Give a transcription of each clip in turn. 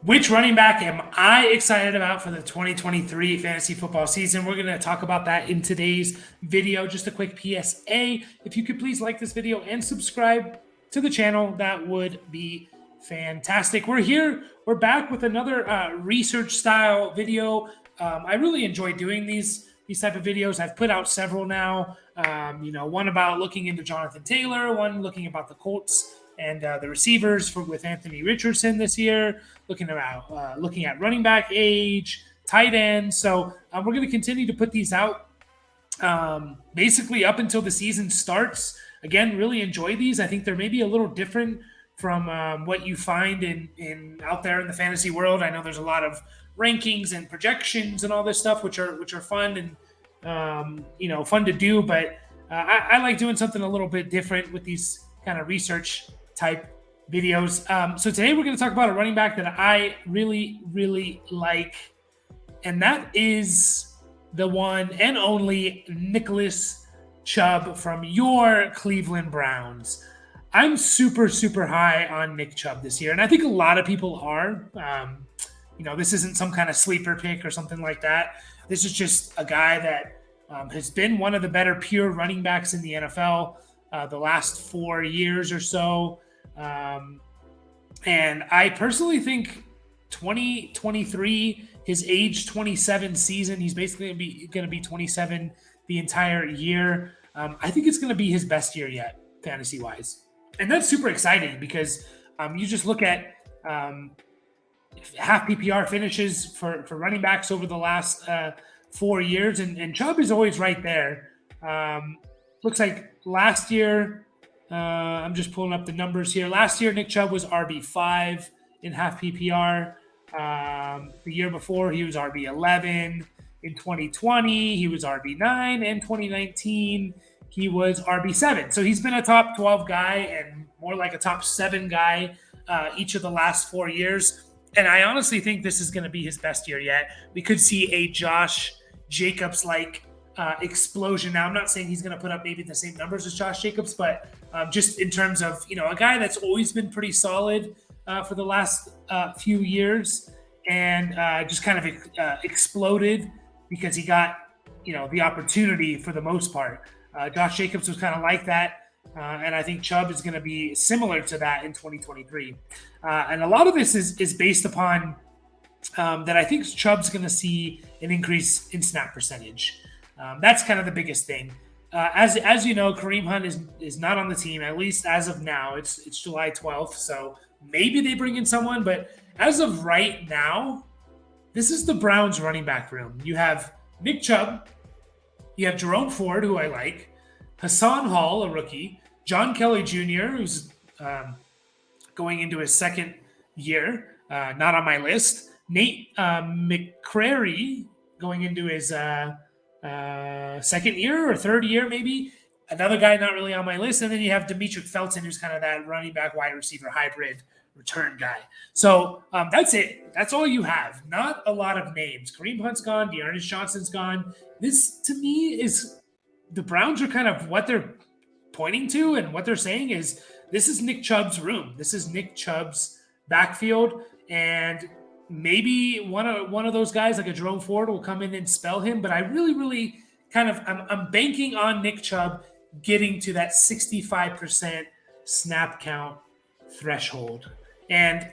Which running back am I excited about for the 2023 fantasy football season? We're going to talk about that in today's video. Just a quick PSA. If you could please like this video and subscribe to the channel, that would be fantastic. We're back with another research style video. I really enjoy doing these type of videos. I've put out several now. One about looking into Jonathan Taylor, one looking about the Colts and the receivers with Anthony Richardson this year, looking at running back age, tight end. So we're going to continue to put these out basically up until the season starts. Again, really enjoy these. I think they're maybe a little different from what you find in out there in the fantasy world. I know there's a lot of rankings and projections and all this stuff, which are fun and fun to do. But I like doing something a little bit different with these kind of research type videos. So today we're going to talk about a running back that I really, really like, and that is the one and only Nicholas Chubb from your Cleveland Browns. I'm super, super high on Nick Chubb this year, and I think a lot of people are. This isn't some kind of sleeper pick or something like that. This is just a guy that has been one of the better pure running backs in the NFL the last 4 years or so. And I personally think 2023, his age 27 season, he's basically going to be 27 the entire year. I think it's going to be his best year yet, fantasy-wise. And that's super exciting because you just look at half PPR finishes for running backs over the last 4 years, and Chubb is always right there. Looks like last year, I'm just pulling up the numbers here. Last year, Nick Chubb was RB5 in half PPR. The year before, he was RB11. In 2020, he was RB9. In 2019, he was RB7. So he's been a top 12 guy and more like a top 7 guy each of the last 4 years. And I honestly think this is going to be his best year yet. We could see a Josh Jacobs-like explosion. Now, I'm not saying he's going to put up maybe the same numbers as Josh Jacobs, but just in terms of, a guy that's always been pretty solid for the last few years and just kind of exploded because he got, the opportunity for the most part. Josh Jacobs was kind of like that. And I think Chubb is going to be similar to that in 2023. And a lot of this is based upon that I think Chubb's going to see an increase in snap percentage. That's kind of the biggest thing. As you know, Kareem Hunt is not on the team, at least as of now. It's July 12th, so maybe they bring in someone. But as of right now, this is the Browns running back room. You have Nick Chubb. You have Jerome Ford, who I like. Hassan Hall, a rookie. John Kelly Jr., who's going into his second year, not on my list. Nate McCrary going into his second year or third year, maybe. Another guy not really on my list. And then you have Demetric Felton, who's kind of that running back, wide receiver, hybrid return guy. So that's it. That's all you have. Not a lot of names. Kareem Hunt's gone. Dearness Johnson's gone. This, to me, is the Browns are kind of what they're pointing to, and what they're saying is this is Nick Chubb's room. This is Nick Chubb's backfield, and maybe one of those guys like a Jerome Ford will come in and spell him. But I really, really I'm banking on Nick Chubb getting to that 65% snap count threshold. And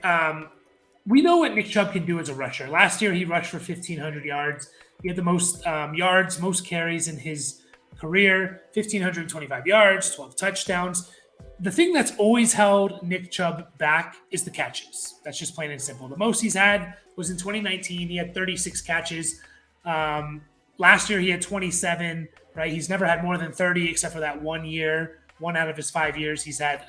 we know what Nick Chubb can do as a rusher. Last year, he rushed for 1,500 yards. He had the most yards, most carries in his career, 1,525 yards, 12 touchdowns. The thing that's always held Nick Chubb back is the catches. That's just plain and simple. The most he's had was in 2019. He had 36 catches. Last year, he had 27, right? He's never had more than 30 except for that 1 year. 1 out of his 5 years, he's had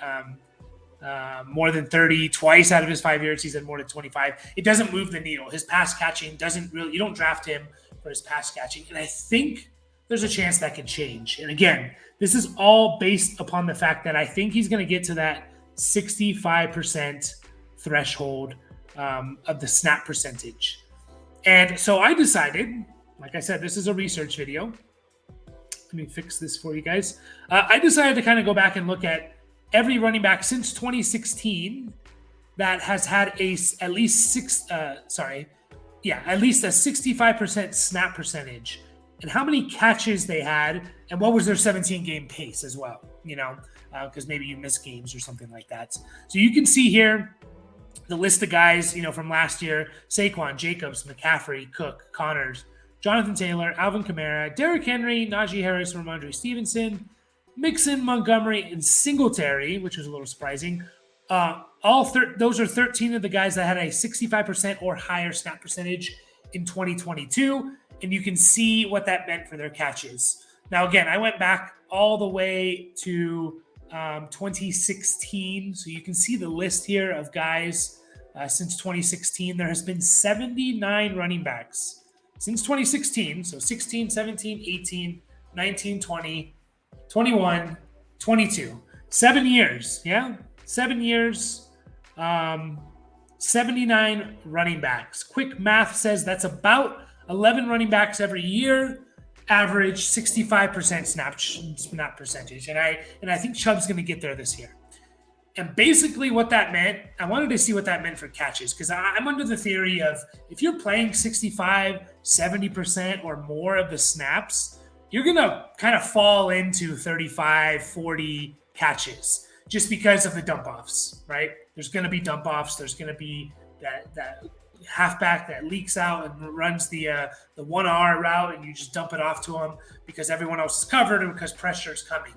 more than 30. Twice out of his 5 years, he's had more than 25. It doesn't move the needle. His pass catching doesn't really – you don't draft him for his pass catching. And I think there's a chance that could change. And again, this is all based upon the fact that I think he's going to get to that 65% threshold of the snap percentage. And so I decided, like I said, this is a research video. Let me fix this for you guys. I decided to kind of go back and look at every running back since 2016 that has had at least at least a 65% snap percentage, and how many catches they had, and what was their 17 game pace as well, because maybe you missed games or something like that. So you can see here the list of guys, from last year: Saquon, Jacobs, McCaffrey, Cook, Connors, Jonathan Taylor, Alvin Kamara, Derrick Henry, Najee Harris, Ramondre Stevenson, Mixon, Montgomery, and Singletary, which was a little surprising. Those are 13 of the guys that had a 65% or higher snap percentage in 2022, and you can see what that meant for their catches. Now, again, I went back all the way to 2016, so you can see the list here of guys since 2016. There has been 79 running backs since 2016, so 16, 17, 18, 19, 20, 21, 22. 7 years, 7 years, 79 running backs. Quick math says that's about 11 running backs every year, average 65% snap percentage. And I think Chubb's going to get there this year. And basically what that meant, I wanted to see what that meant for catches, because I'm under the theory of if you're playing 65, 70% or more of the snaps, you're going to kind of fall into 35, 40 catches just because of the dump offs, right? There's going to be dump offs. There's going to be that halfback that leaks out and runs the 1R route, and you just dump it off to him because everyone else is covered and because pressure is coming.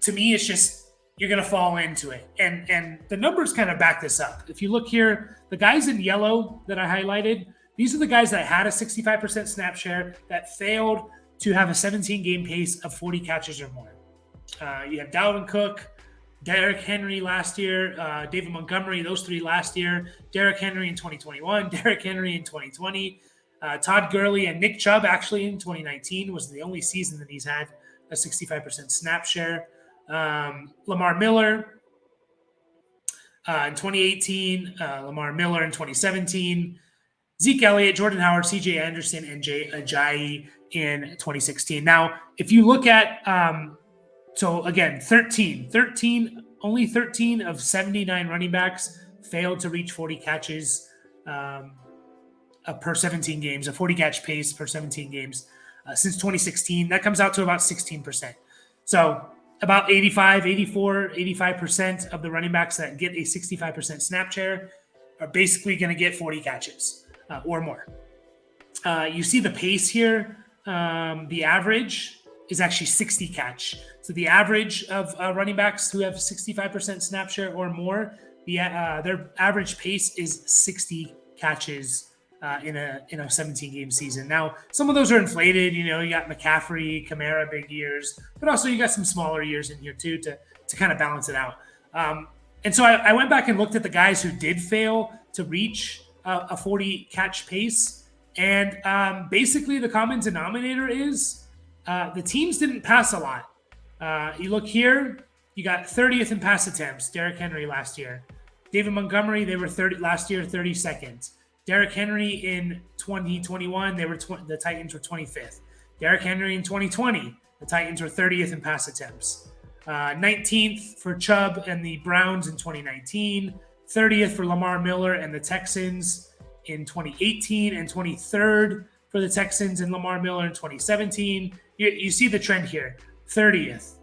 To me, it's just you're going to fall into it. And the numbers kind of back this up. If you look here, the guys in yellow that I highlighted, these are the guys that had a 65% snap share that failed to have a 17-game pace of 40 catches or more. You have Dalvin Cook, Derrick Henry last year, David Montgomery, those three last year, Derrick Henry in 2021, Derrick Henry in 2020, Todd Gurley and Nick Chubb actually in 2019 was the only season that he's had a 65% snap share. Lamar Miller in 2018, Lamar Miller in 2017, Zeke Elliott, Jordan Howard, CJ Anderson, and Jay Ajayi in 2016. Now, if you look at, so again, only 13 of 79 running backs failed to reach 40 catches per 17 games, a 40 catch pace per 17 games since 2016. That comes out to about 16%. So about 85% of the running backs that get a 65% snap share are basically going to get 40 catches or more. You see the pace here. The average is actually 60 catch. So the average of running backs who have 65% snap share or more, their average pace is 60 catches in a 17-game season. Now, some of those are inflated. You got McCaffrey, Kamara, big years, but also you got some smaller years in here too to kind of balance it out. And so I went back and looked at the guys who did fail to reach a 40 catch pace. And basically the common denominator is the teams didn't pass a lot. You look here, you got 30th in pass attempts, Derrick Henry last year. David Montgomery, they were last year, 32nd. Derrick Henry in 2021, the Titans were 25th. Derrick Henry in 2020, the Titans were 30th in pass attempts. 19th for Chubb and the Browns in 2019. 30th for Lamar Miller and the Texans in 2018, and 23rd for the Texans and Lamar Miller in 2017. You see the trend here. 30th,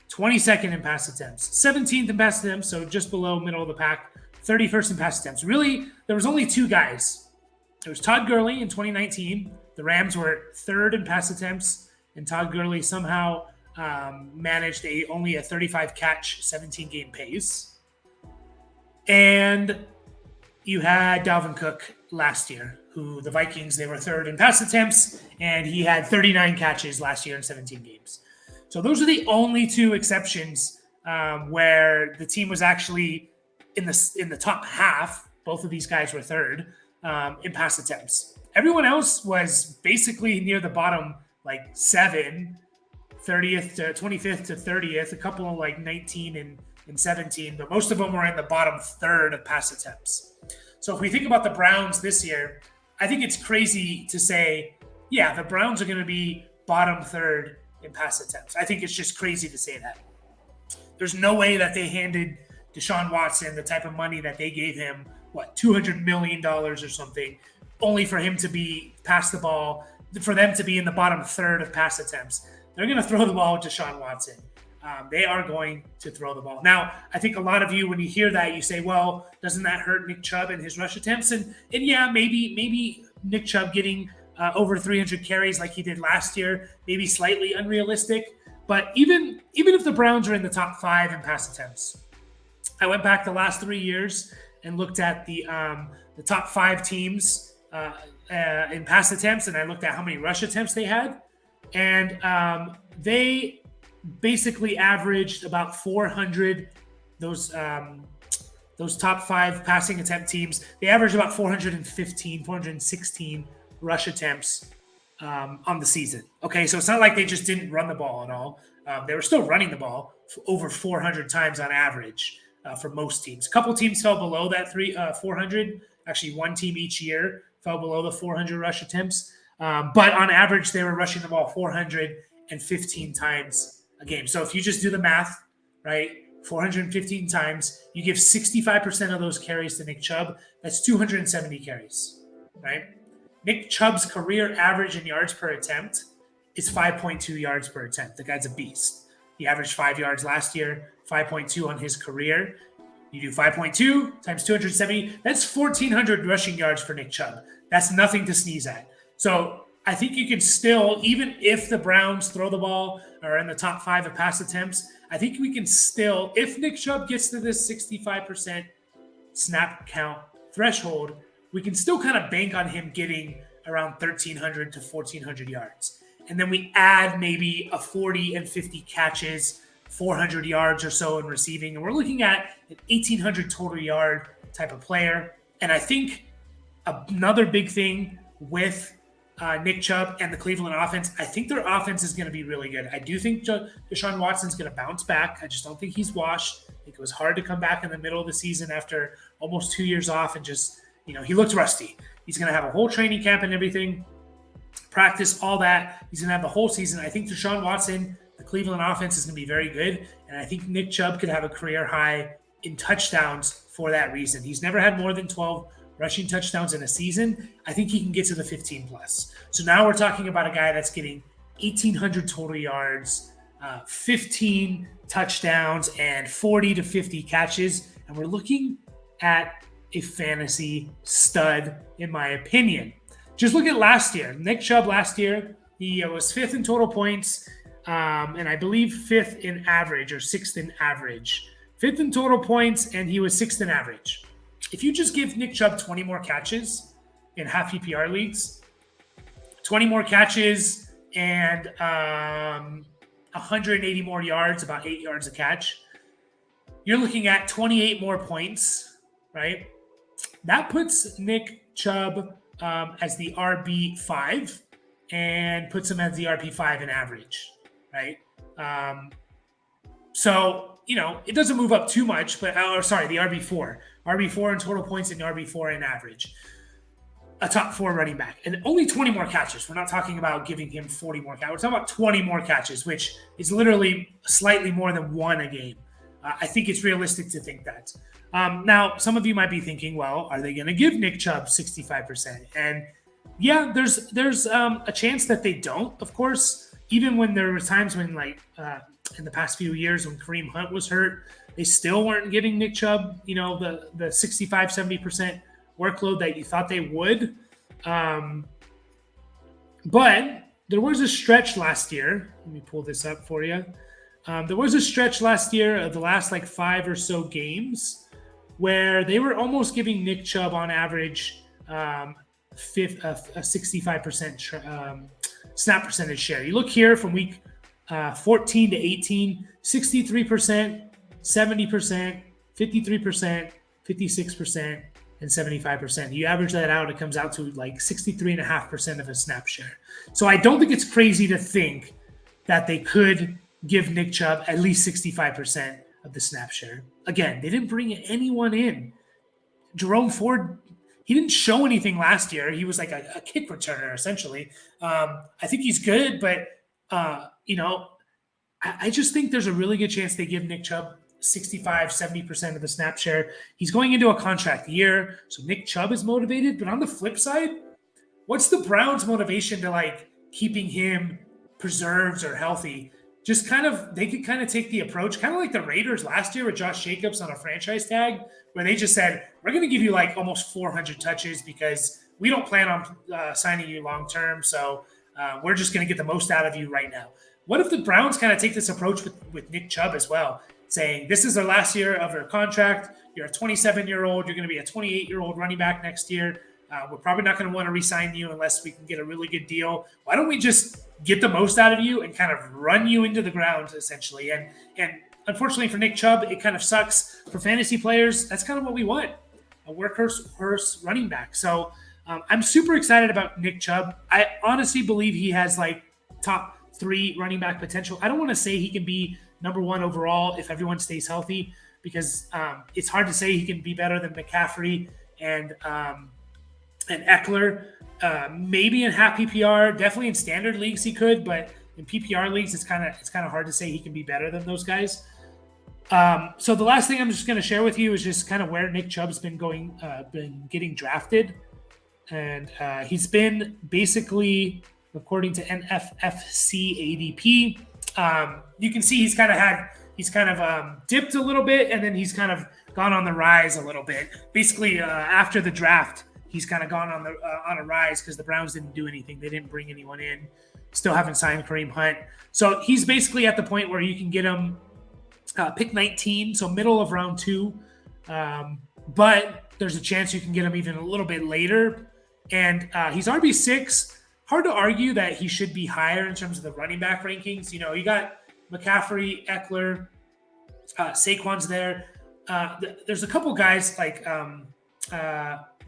22nd in pass attempts, 17th in pass attempts, so just below middle of the pack, 31st in pass attempts. Really, there was only two guys. There was Todd Gurley in 2019. The Rams were third in pass attempts, and Todd Gurley somehow managed only a 35-catch, 17-game pace. And you had Dalvin Cook last year, who the Vikings, they were third in pass attempts, and he had 39 catches last year in 17 games. So those are the only two exceptions where the team was actually in the top half. Both of these guys were third in pass attempts. Everyone else was basically near the bottom, like 7, 30th to 25th to 30th, a couple of like 19 and 17, but most of them were in the bottom third of pass attempts. So if we think about the Browns this year, I think it's crazy to say, yeah, the Browns are going to be bottom third in pass attempts. I think it's just crazy to say that. There's no way that they handed Deshaun Watson the type of money that they gave him, $200 million or something, only for him to be pass the ball, for them to be in the bottom third of pass attempts. They're going to throw the ball to Deshaun Watson. They are going to throw the ball. Now, I think a lot of you, when you hear that, you say, well, doesn't that hurt Nick Chubb and his rush attempts? And yeah, maybe Nick Chubb getting over 300 carries like he did last year, maybe slightly unrealistic. But even if the Browns are in the top 5 in pass attempts, I went back the last 3 years and looked at the top 5 teams in pass attempts, and I looked at how many rush attempts they had, and they basically averaged about 400. Those top 5 passing attempt teams, they averaged about 416 rush attempts on the season. Okay, so it's not like they just didn't run the ball at all. They were still running the ball over 400 times on average for most teams. A couple teams fell below that 400. Actually, one team each year fell below the 400 rush attempts. But on average, they were rushing the ball 415 times a game. So if you just do the math, right, 415 times, you give 65% of those carries to Nick Chubb. That's 270 carries, right? Nick Chubb's career average in yards per attempt is 5.2 yards per attempt. The guy's a beast. He averaged 5 yards last year, 5.2 on his career. You do 5.2 times 270, that's 1,400 rushing yards for Nick Chubb. That's nothing to sneeze at. So I think you can still, even if the Browns throw the ball or are in the top 5 of pass attempts, I think we can still, if Nick Chubb gets to this 65% snap count threshold, we can still kind of bank on him getting around 1,300 to 1,400 yards. And then we add maybe a 40 and 50 catches, 400 yards or so in receiving. And we're looking at an 1,800 total yard type of player. And I think another big thing with Nick Chubb and the Cleveland offense, I think their offense is going to be really good. I do think Deshaun Watson's going to bounce back. I just don't think he's washed. I think it was hard to come back in the middle of the season after almost 2 years off and just, he looked rusty. He's going to have a whole training camp and everything, practice, all that. He's going to have the whole season. I think Deshaun Watson, the Cleveland offense, is going to be very good. And I think Nick Chubb could have a career high in touchdowns for that reason. He's never had more than 12 rushing touchdowns in a season. I think he can get to the 15 plus. So now we're talking about a guy that's getting 1,800 total yards, 15 touchdowns, and 40 to 50 catches. And we're looking at a fantasy stud, in my opinion. Just look at last year. Nick Chubb last year, he was 5th in total points, and I believe 5th in average or 6th in average. 5th in total points, and he was 6th in average. If you just give Nick Chubb 20 more catches in half PPR leagues, 20 more catches and 180 more yards, about 8 yards a catch, you're looking at 28 more points, right? That puts Nick Chubb as the RB5 and puts him as the RB5 in average, right? So, it doesn't move up too much, but, the RB4. RB4 in total points and RB4 in average. A top 4 running back. And only 20 more catches. We're not talking about giving him 40 more catches. We're talking about 20 more catches, which is literally slightly more than 1 a game. I think it's realistic to think that. Now, some of you might be thinking, well, are they going to give Nick Chubb 65%? And yeah, there's a chance that they don't, of course. Even when there were times when, in the past few years when Kareem Hunt was hurt, they still weren't giving Nick Chubb, the 65, 70% workload that you thought they would. But there was a stretch last year. Let me pull this up for you. There was a stretch last year of the last 5 or so games where they were almost giving Nick Chubb on average a 65% snap percentage share. You look here from week 14 to 18, 63%, 70%, 53%, 56%, and 75%. You average that out, it comes out to 63.5% of a snap share. So I don't think it's crazy to think that they could give Nick Chubb at least 65% of the snap share. Again, they didn't bring anyone in. Jerome Ford, he didn't show anything last year. He was like a kick returner, essentially. I think he's good, but, I just think there's a really good chance they give Nick Chubb 65, 70% of the snap share. He's going into a contract year, so Nick Chubb is motivated. But on the flip side, what's the Browns' motivation to like keeping him preserved or healthy? Just kind of, they could kind of take the approach, kind of like the Raiders last year with Josh Jacobs on a franchise tag, where they just said, we're going to give you like almost 400 touches because we don't plan on signing you long term. So we're just going to get the most out of you right now. What if the Browns kind of take this approach with Nick Chubb as well, saying this is their last year of their contract. You're a 27-year-old. You're going to be a 28-year-old running back next year. We're probably not going to want to re-sign you unless we can get a really good deal. Why don't we just get the most out of you and kind of run you into the ground, essentially? And unfortunately for Nick Chubb, it kind of sucks. For fantasy players, that's kind of what we want, a workhorse running back. So I'm super excited about Nick Chubb. I honestly believe he has like top 3 running back potential. I don't want to say he can be number 1 overall if everyone stays healthy, because it's hard to say he can be better than McCaffrey and Eckler. Maybe in half PPR, definitely in standard leagues he could, but in PPR leagues it's kind of hard to say he can be better than those guys. So the last thing I'm just going to share with you is just kind of where Nick Chubb's been getting drafted, and he's been basically, according to NFFC ADP, you can see he's kind of dipped a little bit, and then he's kind of gone on the rise a little bit. Basically, after the draft, he's kind of gone on a rise because the Browns didn't do anything. They didn't bring anyone in. Still haven't signed Kareem Hunt. So he's basically at the point where you can get him pick 19, so middle of round 2. But there's a chance you can get him even a little bit later. And he's RB6. Hard to argue that he should be higher in terms of the running back rankings. You know, you got McCaffrey, Eckler, Saquon's there. There's a couple guys like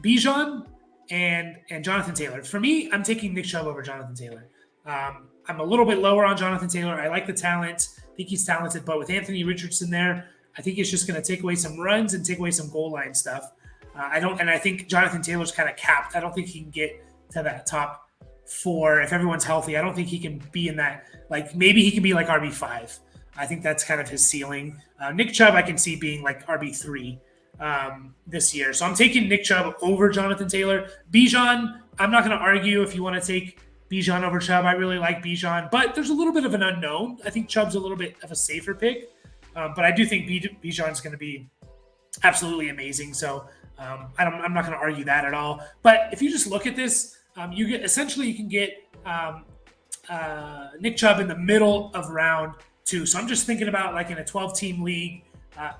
Bijan and Jonathan Taylor. For me, I'm taking Nick Chubb over Jonathan Taylor. I'm a little bit lower on Jonathan Taylor. I like the talent. I think he's talented, but with Anthony Richardson there, I think it's just going to take away some runs and take away some goal line stuff. I think Jonathan Taylor's kind of capped. I don't think he can get to that top 4 if everyone's healthy. I don't think he can be in that. Like maybe he can be like RB5. I think that's kind of his ceiling. Nick Chubb, I can see being like RB3 this year. So I'm taking Nick Chubb over Jonathan Taylor. Bijan, I'm not going to argue if you want to take Bijan over Chubb. I really like Bijan, but there's a little bit of an unknown. I think Chubb's a little bit of a safer pick, but I do think Bijan's going to be absolutely amazing. So I'm not going to argue that at all. But if you just look at this, you can get Nick Chubb in the middle of round 2. So I'm just thinking about like in a 12-team league,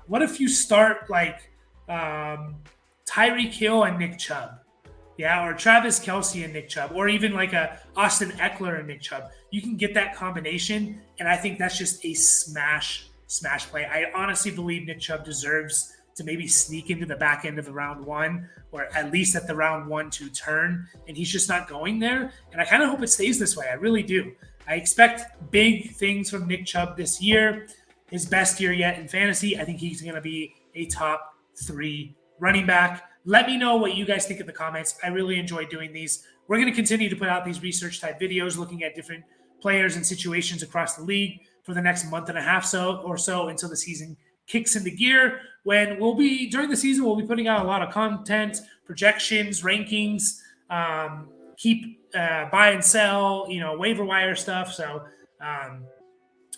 what if you start like Tyreek Hill and Nick Chubb? Yeah, or Travis Kelce and Nick Chubb, or even like a Austin Eckler and Nick Chubb. You can get that combination, and I think that's just a smash play. I honestly believe Nick Chubb deserves to maybe sneak into the back end of the round 1, or at least at the round 1-2 turn, and he's just not going there. And I kind of hope it stays this way. I really do. I expect big things from Nick Chubb this year. His best year yet in fantasy. I think he's going to be a top 3 running back. Let me know what you guys think in the comments. I really enjoy doing these. We're going to continue to put out these research type videos looking at different players and situations across the league for the next month and a half or so until the season kicks into gear, when during the season, we'll be putting out a lot of content, projections, rankings, keep buy and sell, waiver wire stuff. So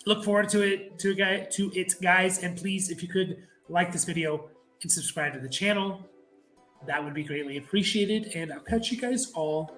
look forward to it, guys. And please, if you could like this video and subscribe to the channel, that would be greatly appreciated. And I'll catch you guys all